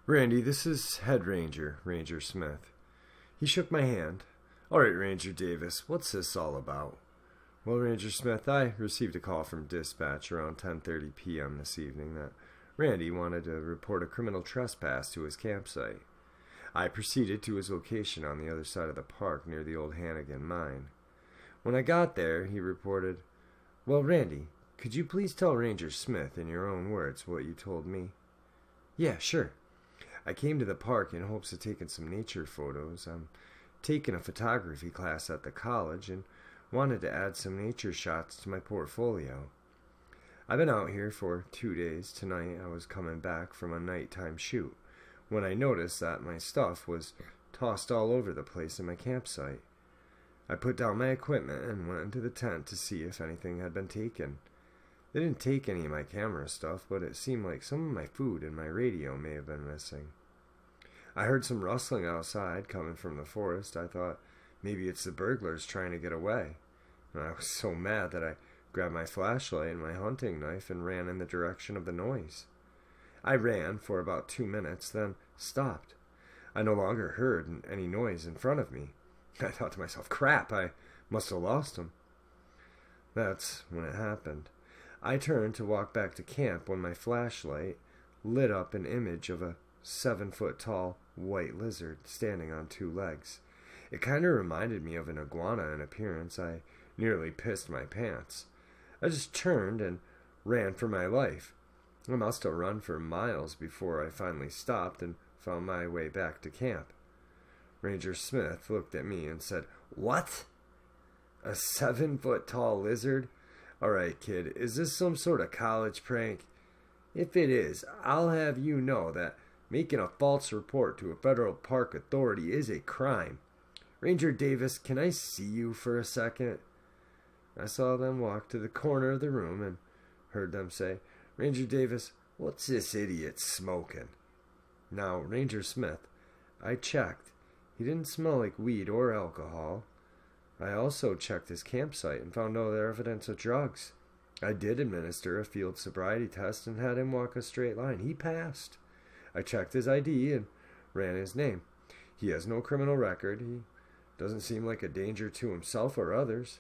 Randy, this is Head Ranger, Ranger Smith. He shook my hand. All right, Ranger Davis, what's this all about? Well, Ranger Smith, I received a call from dispatch around 10:30 p.m. this evening that Randy wanted to report a criminal trespass to his campsite. I proceeded to his location on the other side of the park near the old Hannigan mine. When I got there, he reported, Well, Randy, could you please tell Ranger Smith in your own words what you told me? Yeah, sure. I came to the park in hopes of taking some nature photos. I'm taking a photography class at the college and wanted to add some nature shots to my portfolio. I've been out here for 2 days. Tonight I was coming back from a nighttime shoot when I noticed that my stuff was tossed all over the place in my campsite. I put down my equipment and went into the tent to see if anything had been taken. They didn't take any of my camera stuff, but it seemed like some of my food and my radio may have been missing. I heard some rustling outside coming from the forest. I thought maybe it's the burglars trying to get away. And I was so mad that I grabbed my flashlight and my hunting knife and ran in the direction of the noise. I ran for about 2 minutes, then stopped. I no longer heard any noise in front of me. I thought to myself, crap, I must have lost him. That's when it happened. I turned to walk back to camp when my flashlight lit up an image of a 7-foot-tall white lizard standing on 2 legs. It kind of reminded me of an iguana in appearance. I nearly pissed my pants. I just turned and ran for my life. I must have run for miles before I finally stopped and found my way back to camp. Ranger Smith looked at me and said, What? A 7-foot-tall lizard? All right, kid, is this some sort of college prank? If it is, I'll have you know that making a false report to a federal park authority is a crime. Ranger Davis, can I see you for a second? I saw them walk to the corner of the room and heard them say, Ranger Davis, what's this idiot smoking? Now, Ranger Smith, I checked. He didn't smell like weed or alcohol. I also checked his campsite and found no evidence of drugs. I did administer a field sobriety test and had him walk a straight line. He passed. I checked his ID and ran his name. He has no criminal record. He doesn't seem like a danger to himself or others.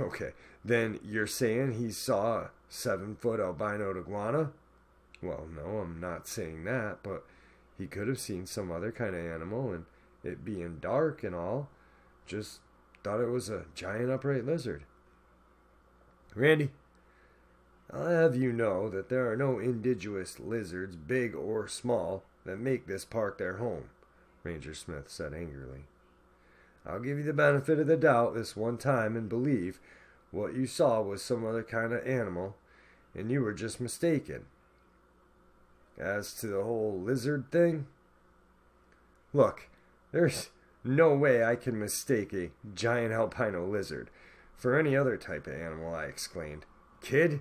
Okay, then you're saying he saw a 7-foot albino iguana? Well, no, I'm not saying that, but he could have seen some other kind of animal, and it being dark and all, just thought it was a giant upright lizard. Randy, I'll have you know that there are no indigenous lizards, big or small, that make this park their home, Ranger Smith said angrily. I'll give you the benefit of the doubt this one time and believe what you saw was some other kind of animal, and you were just mistaken. As to the whole lizard thing, look, there's no way I can mistake a giant albino lizard for any other type of animal, I exclaimed. Kid,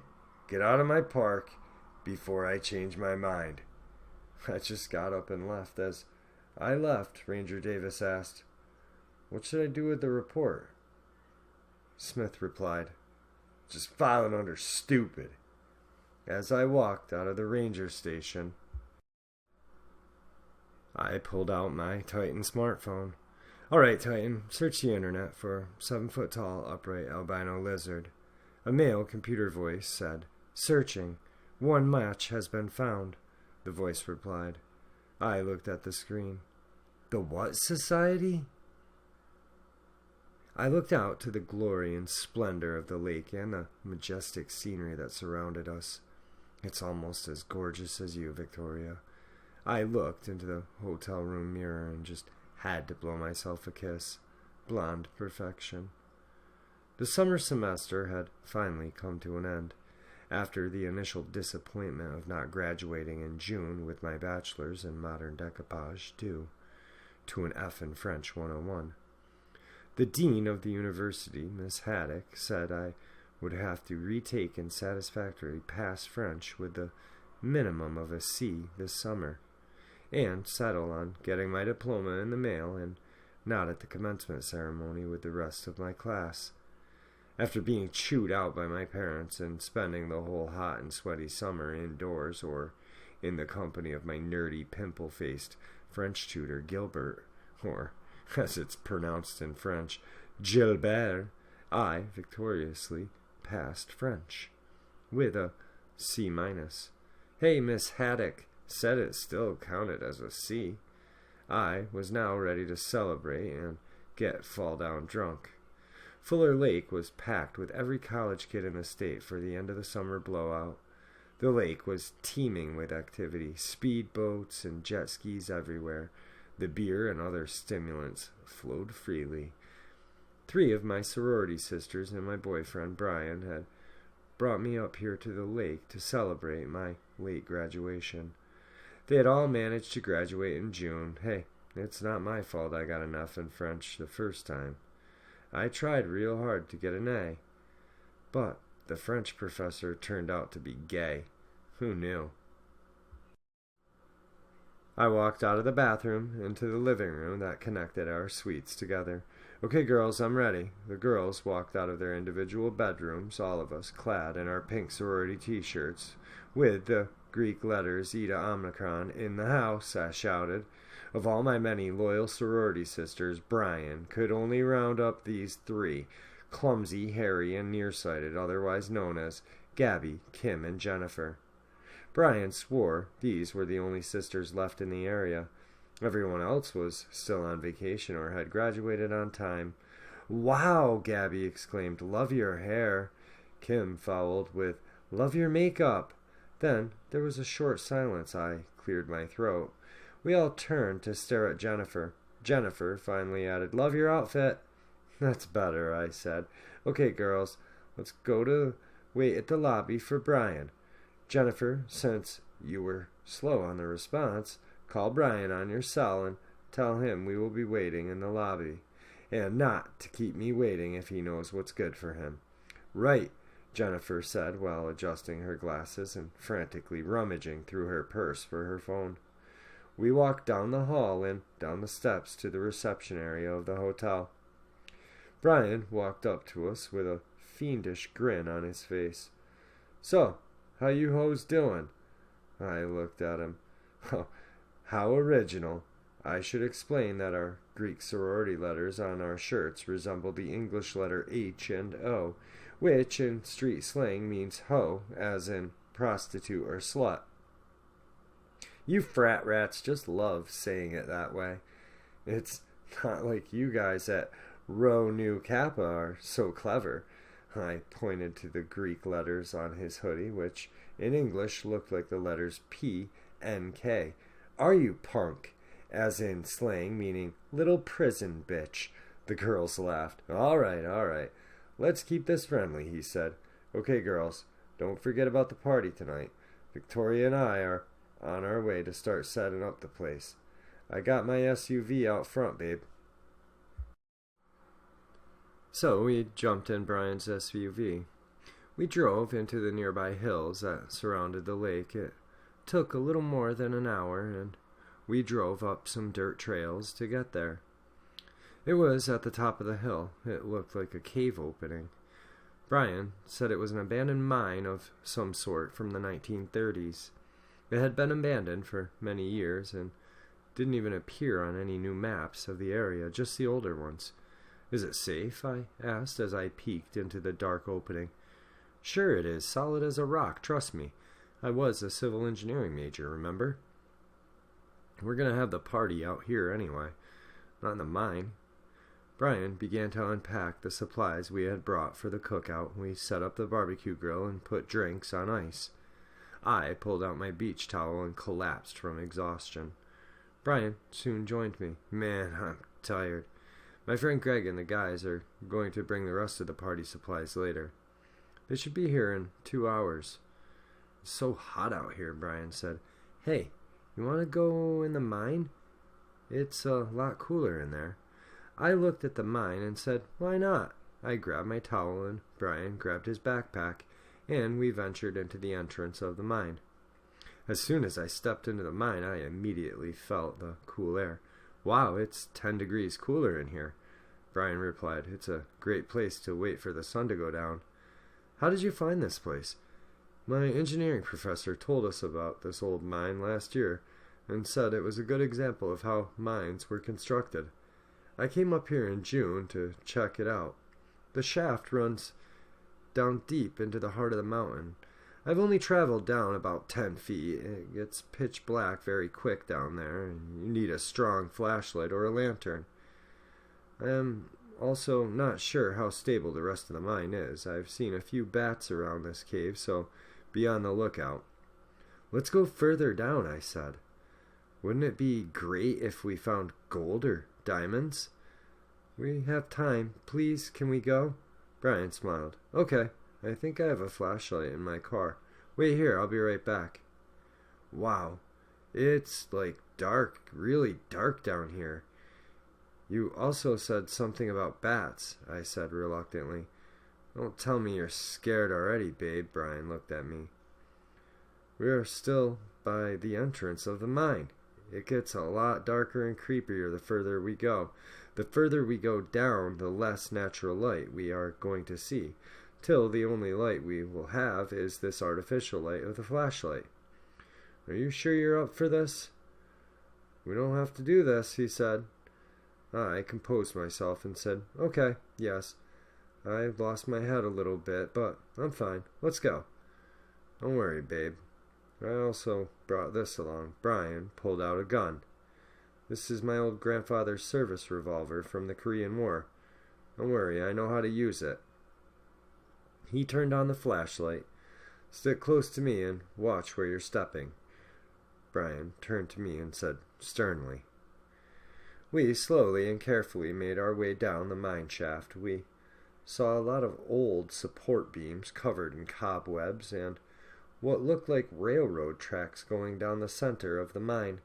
get out of my park before I change my mind. I just got up and left. As I left, Ranger Davis asked, What should I do with the report? Smith replied, Just file it under stupid. As I walked out of the ranger station, I pulled out my Titan smartphone. All right, Titan, search the internet for 7-foot-tall upright albino lizard. A male computer voice said, Searching. One match has been found, the voice replied. I looked at the screen. The what society? I looked out to the glory and splendor of the lake and the majestic scenery that surrounded us. It's almost as gorgeous as you, Victoria. I looked into the hotel room mirror and just had to blow myself a kiss. Blonde perfection. The summer semester had finally come to an end. After the initial disappointment of not graduating in June with my bachelor's in modern decoupage due to an F in French 101. The dean of the university, Miss Haddock, said I would have to retake in satisfactory pass French with the minimum of a C this summer, and settle on getting my diploma in the mail and not at the commencement ceremony with the rest of my class. After being chewed out by my parents and spending the whole hot and sweaty summer indoors or in the company of my nerdy, pimple-faced French tutor Gilbert, or, as it's pronounced in French, Gilbert, I victoriously passed French, with a C-. Hey, Miss Haddock said it still counted as a C. I was now ready to celebrate and get fall-down drunk. Fuller Lake was packed with every college kid in the state for the end of the summer blowout. The lake was teeming with activity, speedboats and jet skis everywhere. The beer and other stimulants flowed freely. 3 of my sorority sisters and my boyfriend, Brian, had brought me up here to the lake to celebrate my late graduation. They had all managed to graduate in June. Hey, it's not my fault I got an F in French the first time. I tried real hard to get an A. But the French professor turned out to be gay. Who knew? I walked out of the bathroom into the living room that connected our suites together. Okay, girls, I'm ready. The girls walked out of their individual bedrooms, all of us clad in our pink sorority t-shirts, with the Greek letters Eta Omicron in the house, I shouted. Of all my many loyal sorority sisters, Brian could only round up these 3, clumsy, hairy, and nearsighted, otherwise known as Gabby, Kim, and Jennifer. Brian swore these were the only sisters left in the area. Everyone else was still on vacation or had graduated on time. Wow, Gabby exclaimed, love your hair. Kim followed with, love your makeup. Then there was a short silence. I cleared my throat. We all turned to stare at Jennifer. Jennifer finally added, love your outfit. That's better, I said. Okay, girls, let's go to wait at the lobby for Brian. Jennifer, since you were slow on the response, call Brian on your cell and tell him we will be waiting in the lobby, and not to keep me waiting if he knows what's good for him. Right, Jennifer said while adjusting her glasses and frantically rummaging through her purse for her phone. We walked down the hall and down the steps to the reception area of the hotel. Brian walked up to us with a fiendish grin on his face. So, how you hoes doing? I looked at him. Oh, how original. I should explain that our Greek sorority letters on our shirts resemble the English letter H and O, which in street slang means hoe, as in prostitute or slut. You frat rats just love saying it that way. It's not like you guys at Rho Nu Kappa are so clever. I pointed to the Greek letters on his hoodie, which in English looked like the letters P and K. Are you punk? As in slang meaning little prison bitch. The girls laughed. All right. Let's keep this friendly, he said. Okay, girls, don't forget about the party tonight. Victoria and I are on our way to start setting up the place. I got my SUV out front, babe. So we jumped in Brian's SUV. We drove into the nearby hills that surrounded the lake. It took a little more than an hour, and we drove up some dirt trails to get there. It was at the top of the hill. It looked like a cave opening. Brian said it was an abandoned mine of some sort from the 1930s. It had been abandoned for many years and didn't even appear on any new maps of the area, just the older ones. Is it safe? I asked as I peeked into the dark opening. Sure it is, solid as a rock, trust me. I was a civil engineering major, remember? We're going to have the party out here anyway, not in the mine. Brian began to unpack the supplies we had brought for the cookout. We set up the barbecue grill and put drinks on ice. I pulled out my beach towel and collapsed from exhaustion. Brian soon joined me. Man, I'm tired. My friend Greg and the guys are going to bring the rest of the party supplies later. They should be here in 2 hours. It's so hot out here, Brian said. Hey, you want to go in the mine? It's a lot cooler in there. I looked at the mine and said, why not? I grabbed my towel and Brian grabbed his backpack, and we ventured into the entrance of the mine. As soon as I stepped into the mine, I immediately felt the cool air. Wow, it's 10 degrees cooler in here, Brian replied. It's a great place to wait for the sun to go down. How did you find this place? My engineering professor told us about this old mine last year and said it was a good example of how mines were constructed. I came up here in June to check it out. The shaft runs down deep into the heart of the mountain. I've only traveled down about 10 feet. It gets pitch black very quick down there, and you need a strong flashlight or a lantern. I am also not sure how stable the rest of the mine is. I've seen a few bats around this cave, so be on the lookout. Let's go further down, I said. Wouldn't it be great if we found gold or diamonds? We have time. Please, can we go? Brian smiled. Okay, I think I have a flashlight in my car. Wait here, I'll be right back. Wow, it's like dark, really dark down here. You also said something about bats, I said reluctantly. Don't tell me you're scared already, babe, Brian looked at me. We are still by the entrance of the mine. It gets a lot darker and creepier the further we go. The further we go down, the less natural light we are going to see, till the only light we will have is this artificial light of the flashlight. Are you sure you're up for this? We don't have to do this, he said. I composed myself and said, okay, yes. I lost my head a little bit, but I'm fine. Let's go. Don't worry, babe. I also brought this along. Brian pulled out a gun. This is my old grandfather's service revolver from the Korean War. Don't worry, I know how to use it. He turned on the flashlight. Stick close to me and watch where you're stepping. Brian turned to me and said sternly. We slowly and carefully made our way down the mine shaft. We saw a lot of old support beams covered in cobwebs and what looked like railroad tracks going down the center of the mine.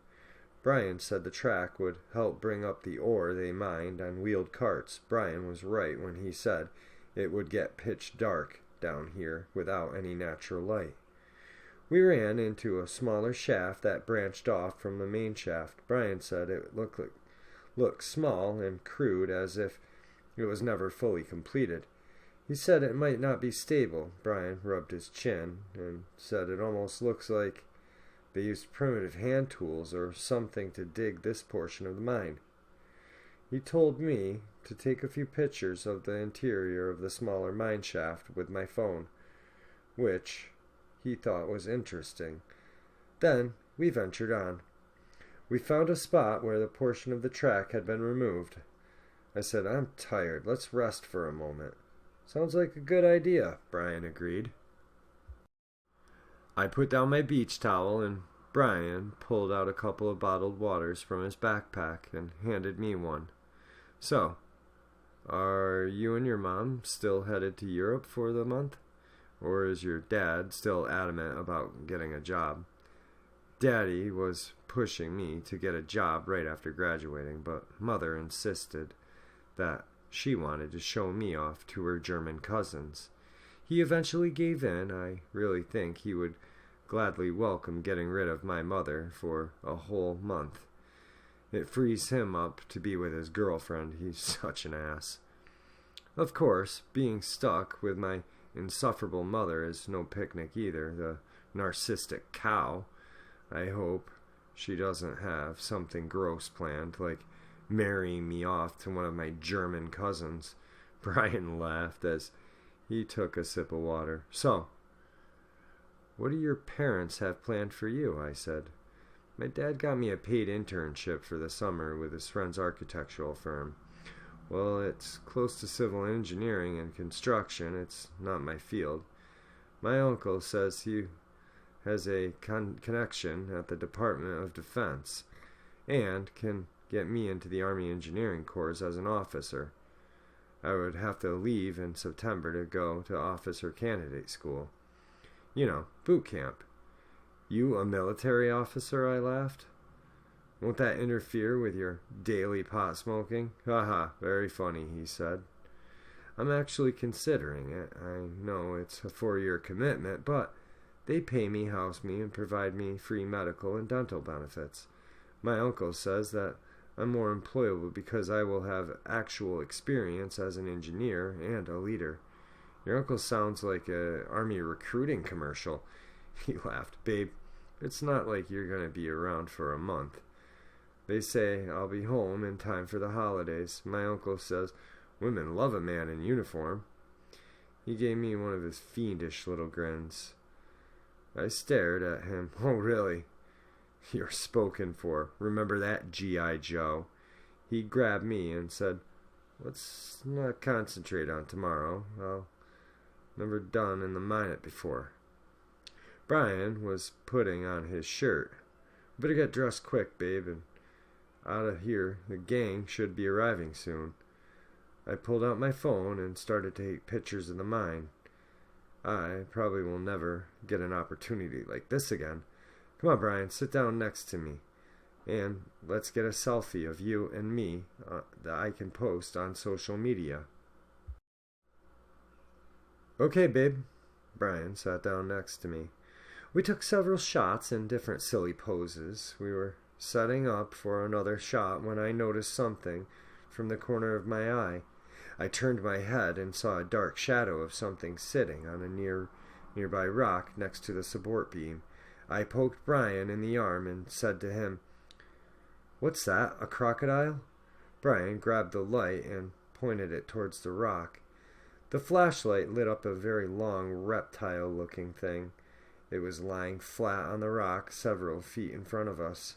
Brian said the track would help bring up the ore they mined on wheeled carts. Brian was right when he said it would get pitch dark down here without any natural light. We ran into a smaller shaft that branched off from the main shaft. Brian said it looked small and crude, as if it was never fully completed. He said it might not be stable. Brian rubbed his chin and said it almost looks like they used primitive hand tools or something to dig this portion of the mine. He told me to take a few pictures of the interior of the smaller mine shaft with my phone, which he thought was interesting. Then we ventured on. We found a spot where the portion of the track had been removed. I said, I'm tired. Let's rest for a moment. Sounds like a good idea, Brian agreed. I put down my beach towel and Brian pulled out a couple of bottled waters from his backpack and handed me one. So, are you and your mom still headed to Europe for the month? Or is your dad still adamant about getting a job? Daddy was pushing me to get a job right after graduating, but Mother insisted that she wanted to show me off to her German cousins. He eventually gave in. I really think he would gladly welcome getting rid of my mother for a whole month. It frees him up to be with his girlfriend. He's such an ass. Of course, being stuck with my insufferable mother is no picnic either. The narcissistic cow. I hope she doesn't have something gross planned, like marrying me off to one of my German cousins. Brian laughed as he took a sip of water. So, what do your parents have planned for you? I said. My dad got me a paid internship for the summer with his friend's architectural firm. Well, it's close to civil engineering and construction. It's not my field. My uncle says he has a connection at the Department of Defense and can get me into the Army Engineering Corps as an officer. I would have to leave in September to go to officer candidate school. You know, boot camp. You a military officer? I laughed. Won't that interfere with your daily pot smoking? Haha, very funny, he said. I'm actually considering it. I know it's a 4-year commitment, but they pay me, house me, and provide me free medical and dental benefits. My uncle says that I'm more employable because I will have actual experience as an engineer and a leader. Your uncle sounds like a army recruiting commercial. He laughed. Babe, it's not like you're going to be around for a month. They say I'll be home in time for the holidays. My uncle says women love a man in uniform. He gave me one of his fiendish little grins. I stared at him. Oh, really? You're spoken for. Remember that, G.I. Joe. He grabbed me and said, let's not concentrate on tomorrow. I'll never done in the mine it before. Brian was putting on his shirt. Better get dressed quick, babe, and out of here. The gang should be arriving soon. I pulled out my phone and started to take pictures of the mine. I probably will never get an opportunity like this again. Come on, Brian, sit down next to me. And let's get a selfie of you and me that I can post on social media. Okay, babe. Brian sat down next to me. We took several shots in different silly poses. We were setting up for another shot when I noticed something from the corner of my eye. I turned my head and saw a dark shadow of something sitting on a nearby rock next to the support beam. I poked Brian in the arm and said to him, "What's that, a crocodile?" Brian grabbed the light and pointed it towards the rock. The flashlight lit up a very long, reptile-looking thing. It was lying flat on the rock several feet in front of us.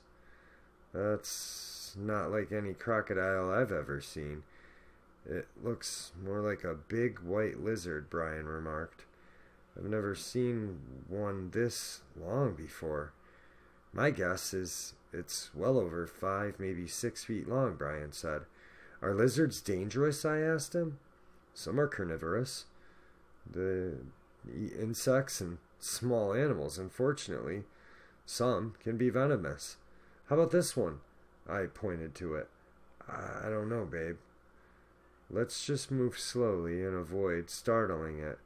That's not like any crocodile I've ever seen. It looks more like a big white lizard, Brian remarked. I've never seen one this long before. My guess is it's well over 5, maybe 6 feet long, Brian said. Are lizards dangerous? I asked him. Some are carnivorous. They eat insects and small animals, unfortunately. Some can be venomous. How about this one? I pointed to it. I don't know, babe. Let's just move slowly and avoid startling it.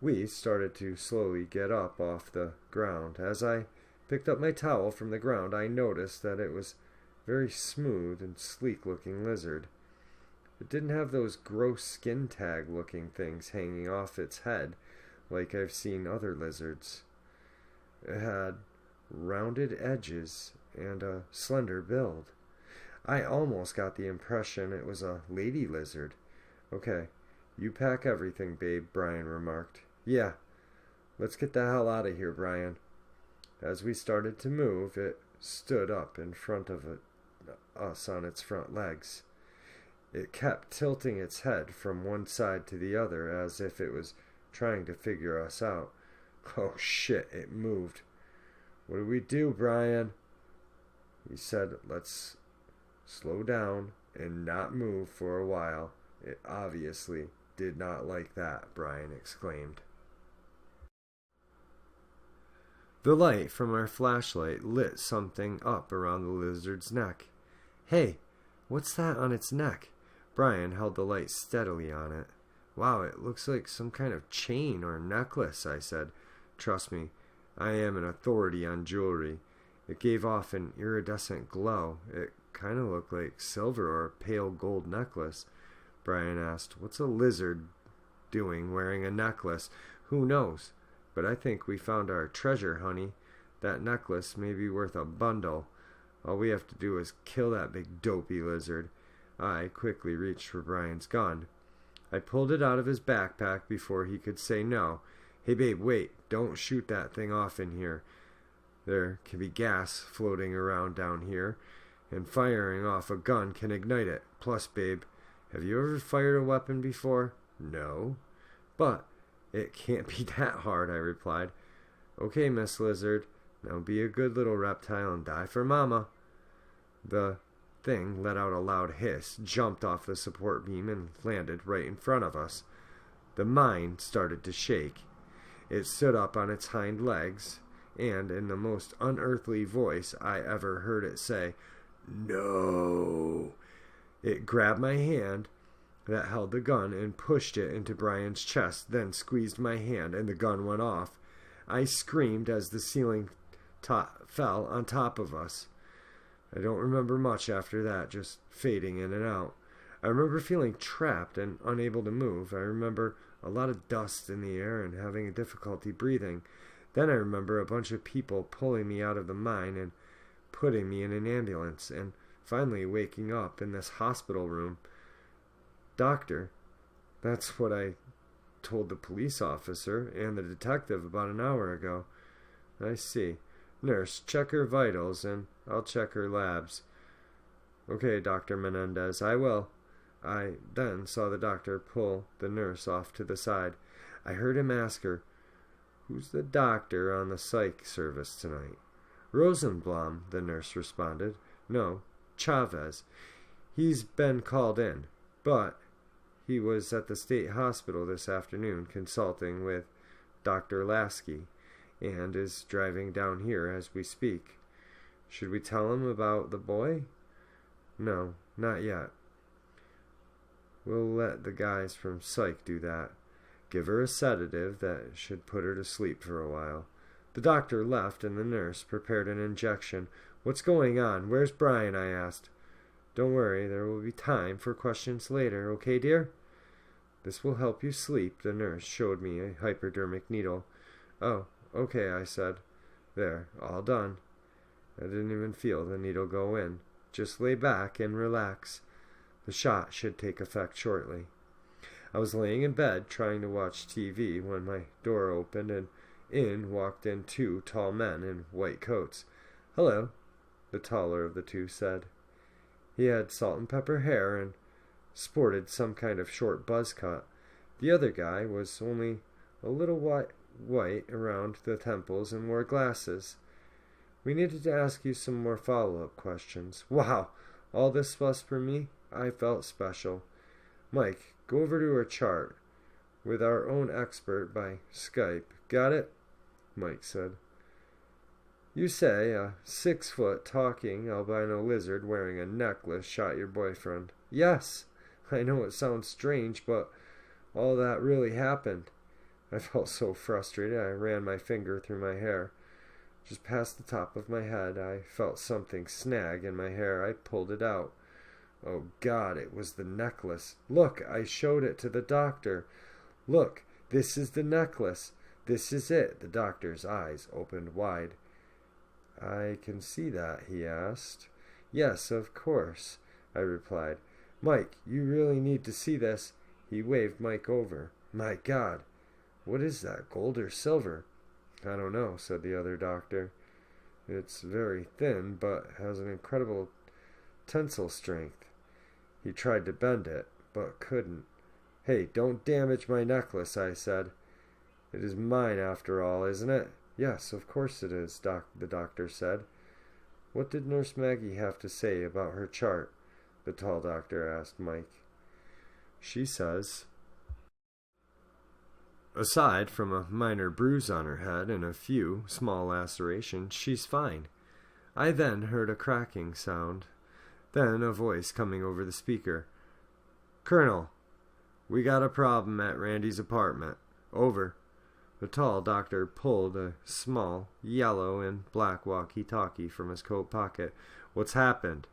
We started to slowly get up off the ground. As I picked up my towel from the ground, I noticed that it was a very smooth and sleek-looking lizard. It didn't have those gross skin tag-looking things hanging off its head like I've seen other lizards. It had rounded edges and a slender build. I almost got the impression it was a lady lizard. Okay, you pack everything, babe, Brian remarked. Yeah, let's get the hell out of here, Brian. As we started to move, it stood up in front of us on its front legs. It kept tilting its head from one side to the other as if it was trying to figure us out. Oh shit, it moved. What do we do, Brian? He said, let's slow down and not move for a while. It obviously did not like that, Brian exclaimed. The light from our flashlight lit something up around the lizard's neck. Hey, what's that on its neck? Brian held the light steadily on it. Wow, it looks like some kind of chain or necklace, I said. Trust me, I am an authority on jewelry. It gave off an iridescent glow. It kind of looked like silver or a pale gold necklace. Brian asked, what's a lizard doing wearing a necklace? Who knows? But I think we found our treasure, honey. That necklace may be worth a bundle. All we have to do is kill that big dopey lizard. I quickly reached for Brian's gun. I pulled it out of his backpack before he could say no. Hey babe, wait, don't shoot that thing off in here. There can be gas floating around down here, and firing off a gun can ignite it. Plus, babe, have you ever fired a weapon before? No. But it can't be that hard, I replied. Okay, Miss Lizard, now be a good little reptile and die for Mama. The thing let out a loud hiss, jumped off the support beam, and landed right in front of us. The mine started to shake. It stood up on its hind legs, and in the most unearthly voice I ever heard it say, "No!" It grabbed my hand that held the gun and pushed it into Brian's chest, then squeezed my hand, and the gun went off. I screamed as the ceiling fell on top of us. I don't remember much after that, just fading in and out. I remember feeling trapped and unable to move. I remember a lot of dust in the air and having difficulty breathing. Then I remember a bunch of people pulling me out of the mine and putting me in an ambulance, and finally waking up in this hospital room. Doctor, that's what I told the police officer and the detective about an hour ago. I see. Nurse, check her vitals, and I'll check her labs. Okay, Dr. Menendez, I will. I then saw the doctor pull the nurse off to the side. I heard him ask her, "Who's the doctor on the psych service tonight?" "Rosenblum," the nurse responded. "No, Chavez. He's been called in, but he was at the state hospital this afternoon consulting with Dr. Lasky and is driving down here as we speak. Should we tell him about the boy?" "No, not yet. We'll let the guys from psych do that. Give her a sedative that should put her to sleep for a while." The doctor left and the nurse prepared an injection. "What's going on? Where's Brian?" I asked. "Don't worry, there will be time for questions later, okay, dear?" "This will help you sleep." The nurse showed me a hypodermic needle. "Oh, okay," I said. "There, all done." I didn't even feel the needle go in. Just lay back and relax. The shot should take effect shortly. I was laying in bed trying to watch TV when my door opened and in walked in two tall men in white coats. "Hello," the taller of the two said. He had salt and pepper hair and sported some kind of short buzz cut. The other guy was only a little white around the temples and wore glasses. "We needed to ask you some more follow-up questions." Wow, all this fuss for me? I felt special. "Mike, go over to her chart with our own expert by Skype. Got it?" Mike said. "You say a 6-foot talking albino lizard wearing a necklace shot your boyfriend." "Yes, I know it sounds strange, but all that really happened." I felt so frustrated I ran my finger through my hair. Just past the top of my head, I felt something snag in my hair. I pulled it out. Oh God, it was the necklace. "Look, I showed it to the doctor. Look, this is the necklace. This is it." The doctor's eyes opened wide. "I can see that?" he asked. "Yes, of course," I replied. "Mike, you really need to see this." He waved Mike over. "My God, what is that, gold or silver?" "I don't know," said the other doctor. "It's very thin, but has an incredible tensile strength." He tried to bend it, but couldn't. "Hey, don't damage my necklace," I said. "It is mine after all, isn't it?" "Yes, of course it is," the doctor said. "What did Nurse Maggie have to say about her chart?" the tall doctor asked Mike. "She says, aside from a minor bruise on her head and a few small lacerations, she's fine." I then heard a cracking sound, then a voice coming over the speaker. "Colonel, we got a problem at Randy's apartment. Over." The tall doctor pulled a small yellow and black walkie-talkie from his coat pocket. "What's happened?"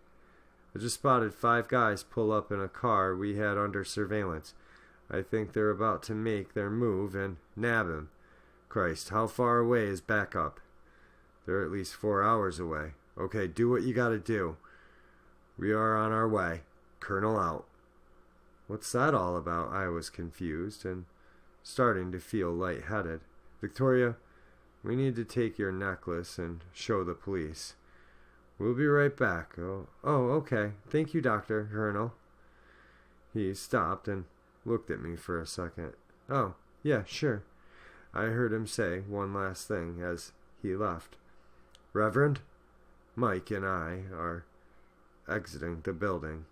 "I just spotted 5 guys pull up in a car we had under surveillance. I think they're about to make their move and nab him." "Christ, how far away is backup?" "They're at least 4 hours away." "Okay, do what you gotta do." "We are on our way. Colonel out." What's that all about? I was confused and starting to feel lightheaded. "Victoria, we need to take your necklace and show the police." "We'll be right back." Oh, okay. Thank you, Dr. Colonel." He stopped and looked at me for a second. "Oh, yeah, sure." I heard him say one last thing as he left. "Reverend, Mike and I are exiting the building."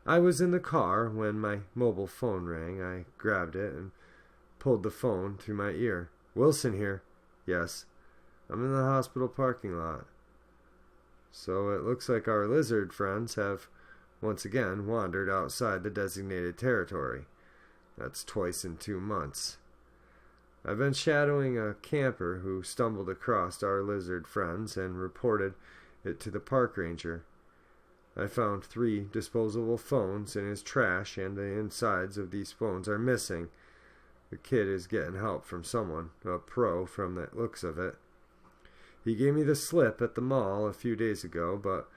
I was in the car when my mobile phone rang. I grabbed it and pulled the phone to my ear. "Wilson here." "Yes." "I'm in the hospital parking lot." So it looks like our lizard friends have once again wandered outside the designated territory. That's twice in 2 months. I've been shadowing a camper who stumbled across our lizard friends and reported it to the park ranger. I found 3 disposable phones in his trash, and the insides of these phones are missing. The kid is getting help from someone, a pro from the looks of it. He gave me the slip at the mall a few days ago, but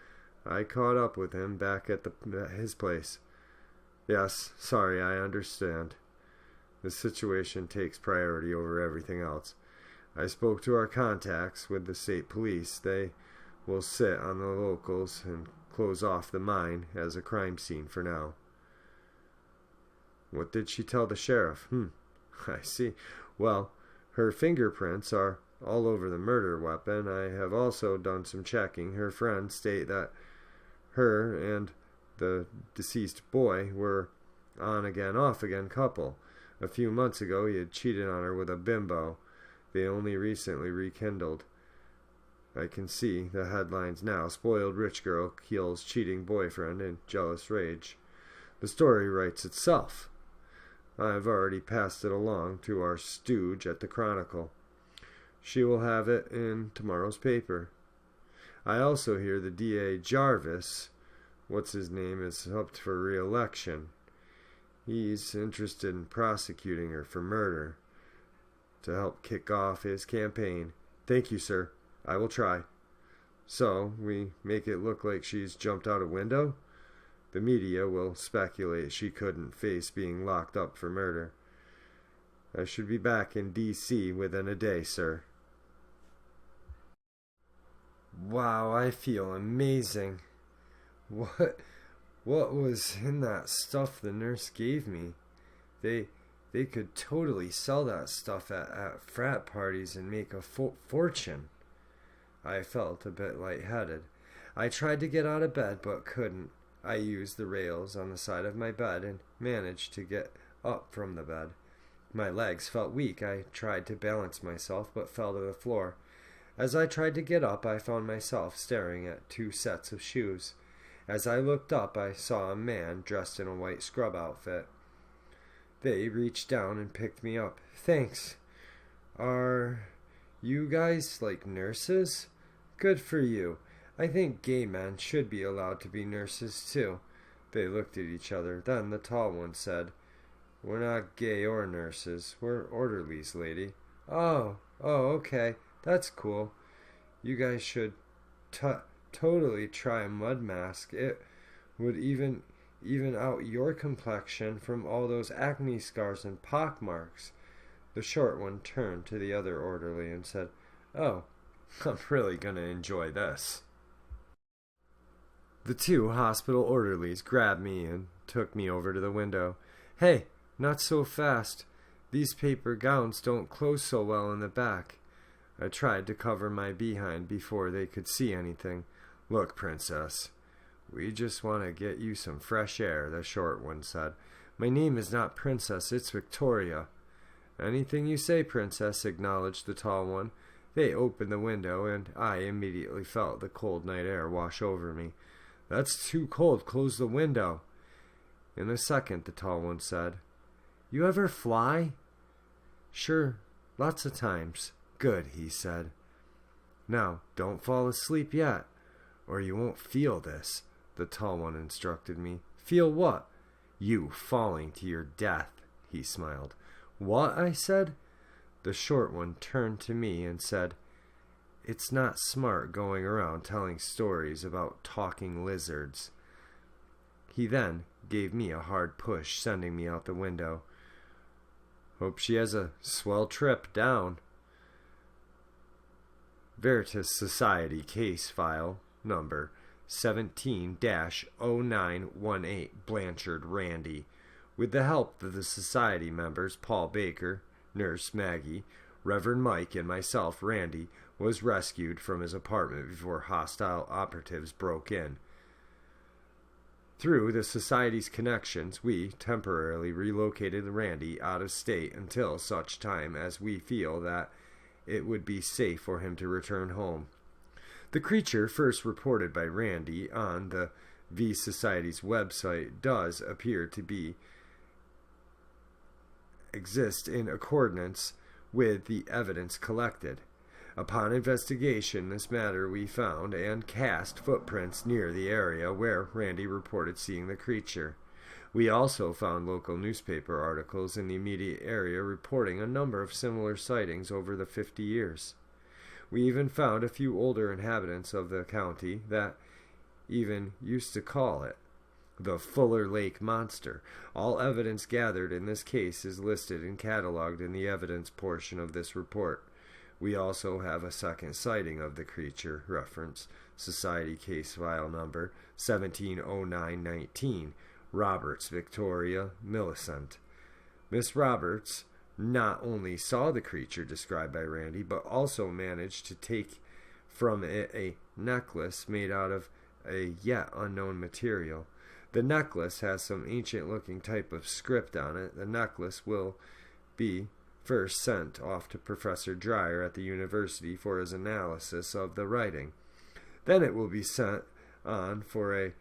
I caught up with him back at his place. Yes, sorry, I understand. The situation takes priority over everything else. I spoke to our contacts with the state police. They will sit on the locals and close off the mine as a crime scene for now. What did she tell the sheriff? I see. Well, her fingerprints are all over the murder weapon. I have also done some checking. Her friends state that her and the deceased boy were on again, off again couple. A few months ago he had cheated on her with a bimbo. They only recently rekindled. I can see the headlines now. Spoiled rich girl kills cheating boyfriend in jealous rage. The story writes itself. I've already passed it along to our stooge at the Chronicle. She will have it in tomorrow's paper. I also hear the DA Jarvis, what's his name, is up for re-election. He's interested in prosecuting her for murder to help kick off his campaign. Thank you, sir. I will try. So, we make it look like she's jumped out a window? The media will speculate she couldn't face being locked up for murder. I should be back in D.C. within a day, sir. Wow, I feel amazing. What was in that stuff the nurse gave me? They could totally sell that stuff at frat parties and make a fortune. I felt a bit lightheaded. I tried to get out of bed but couldn't. I used the rails on the side of my bed and managed to get up from the bed. My legs felt weak. I tried to balance myself but fell to the floor. As I tried to get up, I found myself staring at 2 sets of shoes. As I looked up, I saw a man dressed in a white scrub outfit. They reached down and picked me up. Thanks. Are you guys like nurses? Good for you. I think gay men should be allowed to be nurses too. They looked at each other. Then the tall one said, We're not gay or nurses. We're orderlies, lady. Oh, okay. That's cool. You guys should totally try a mud mask. It would even out your complexion from all those acne scars and pock marks. The short one turned to the other orderly and said, Oh, I'm really gonna enjoy this. The 2 hospital orderlies grabbed me and took me over to the window. Hey, not so fast. These paper gowns don't close so well in the back. I tried to cover my behind before they could see anything. Look, princess, we just want to get you some fresh air, the short one said. My name is not Princess, it's Victoria. Anything you say, princess, acknowledged the tall one. They opened the window, and I immediately felt the cold night air wash over me. That's too cold, close the window. In a second, the tall one said, You ever fly? Sure, lots of times. Good, he said. Now, don't fall asleep yet, or you won't feel this, the tall one instructed me. Feel what? You falling to your death, he smiled. What? I said. The short one turned to me and said, It's not smart going around telling stories about talking lizards. He then gave me a hard push, sending me out the window. Hope she has a swell trip down. Veritas Society Case File Number 17-0918 Blanchard Randy. With the help of the Society members Paul Baker, Nurse Maggie, Reverend Mike, and myself, Randy, was rescued from his apartment before hostile operatives broke in. Through the Society's connections, we temporarily relocated Randy out of state until such time as we feel that it would be safe for him to return home. The creature first reported by Randy on the V Society's website does appear to exist in accordance with the evidence collected. Upon investigation this matter, we found and cast footprints near the area where Randy reported seeing the creature. We also found local newspaper articles in the immediate area reporting a number of similar sightings over the 50 years. We even found a few older inhabitants of the county that even used to call it the Fuller Lake Monster. All evidence gathered in this case is listed and cataloged in the evidence portion of this report. We also have a second sighting of the creature, reference Society Case File Number 170919, Roberts, Victoria, Millicent. Miss Roberts not only saw the creature described by Randy, but also managed to take from it a necklace made out of a yet unknown material. The necklace has some ancient-looking type of script on it. The necklace will be first sent off to Professor Dreyer at the university for his analysis of the writing. Then it will be sent on for a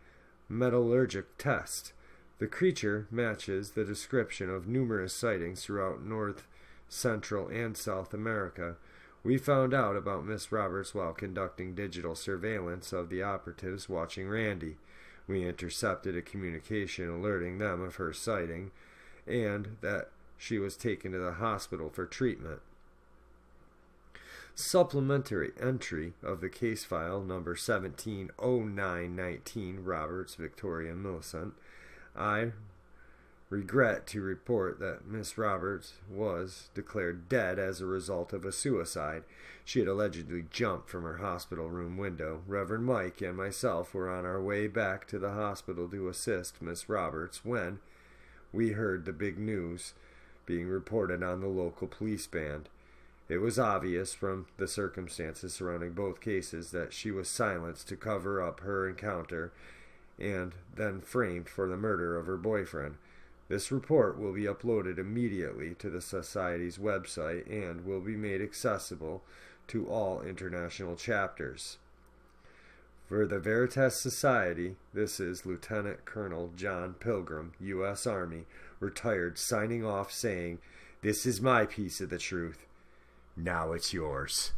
metallurgic test. The creature matches the description of numerous sightings throughout North, Central, and South America. We found out about Miss Roberts while conducting digital surveillance of the operatives watching Randy. We intercepted a communication alerting them of her sighting and that she was taken to the hospital for treatment. Supplementary entry of the case file number 170919, Roberts, Victoria, Millicent. I regret to report that Miss Roberts was declared dead as a result of a suicide. She had allegedly jumped from her hospital room window. Reverend Mike and myself were on our way back to the hospital to assist Miss Roberts when we heard the big news being reported on the local police band. It was obvious from the circumstances surrounding both cases that she was silenced to cover up her encounter and then framed for the murder of her boyfriend. This report will be uploaded immediately to the Society's website and will be made accessible to all international chapters. For the Veritas Society, this is Lieutenant Colonel John Pilgrim, U.S. Army, retired, signing off saying, "This is my piece of the truth. Now it's yours."